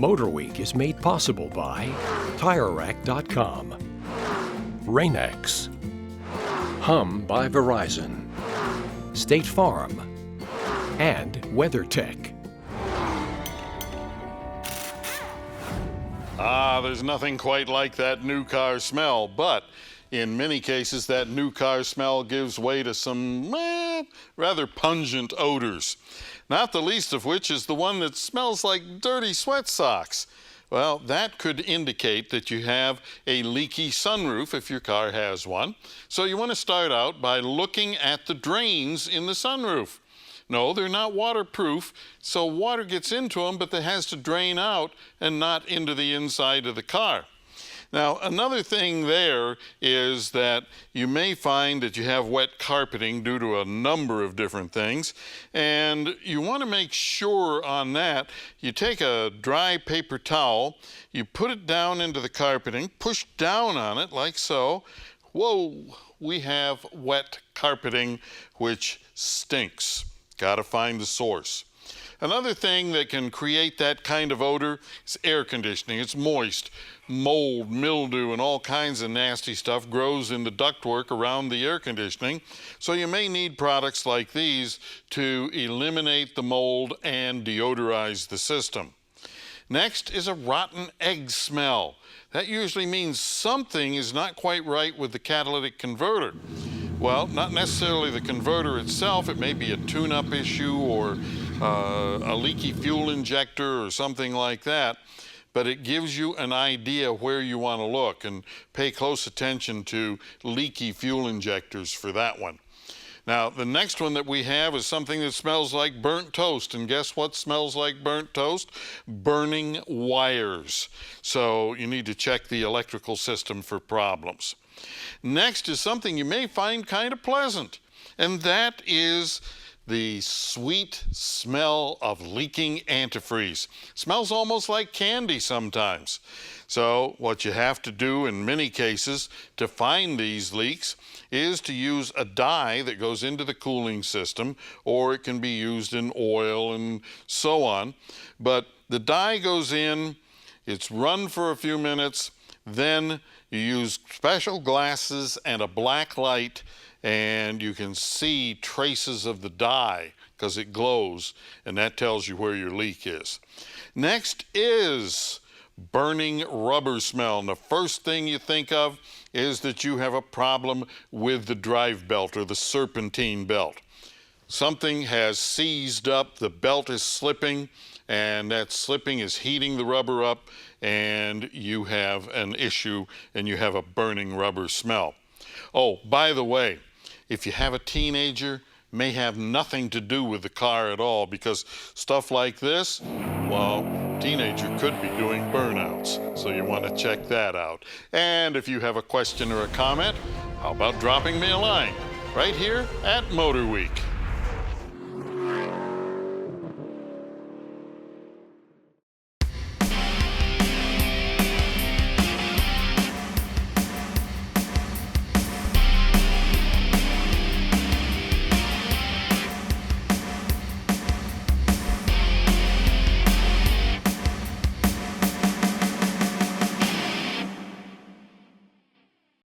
MotorWeek is made possible by TireRack.com, Rain-X, Hum by Verizon, State Farm, and WeatherTech. There's nothing quite like that new car smell, but in many cases that new car smell gives way to some rather pungent odors, not the least of which is the one that smells like dirty sweat socks. Well, that could indicate that you have a leaky sunroof if your car has one. So you want to start out by looking at the drains in the sunroof. No, they're not waterproof, so water gets into them, but it has to drain out and not into the inside of the car. Now, another thing there is that you may find that you have wet carpeting due to a number of different things, and you want to make sure on that you take a dry paper towel, you put it down into the carpeting, push down on it like so. Whoa, we have wet carpeting, which stinks. Got to find the source. Another thing that can create that kind of odor is air conditioning. It's moist. Mold, mildew, and all kinds of nasty stuff grows in the ductwork around the air conditioning. So you may need products like these to eliminate the mold and deodorize the system. Next is a rotten egg smell. That usually means something is not quite right with the catalytic converter. Well, not necessarily the converter itself. It may be a tune-up issue or a leaky fuel injector or something like that. But it gives you an idea where you want to look, and pay close attention to leaky fuel injectors for that one. Now, the next one that we have is something that smells like burnt toast. And guess what smells like burnt toast? Burning wires. So you need to check the electrical system for problems. Next is something you may find kind of pleasant, and that is the sweet smell of leaking antifreeze. Smells almost like candy sometimes. So what you have to do in many cases to find these leaks is to use a dye that goes into the cooling system, or it can be used in oil and so on. But the dye goes in, it's run for a few minutes, then you use special glasses and a black light, and you can see traces of the dye because it glows, and that tells you where your leak is. Next is burning rubber smell. And the first thing you think of is that you have a problem with the drive belt or the serpentine belt. Something has seized up, the belt is slipping, and that slipping is heating the rubber up, and you have an issue and you have a burning rubber smell. Oh, by the way, if you have a teenager, may have nothing to do with the car at all, because stuff like this, well, teenager could be doing burnouts. So you want to check that out. And if you have a question or a comment, how about dropping me a line right here at MotorWeek?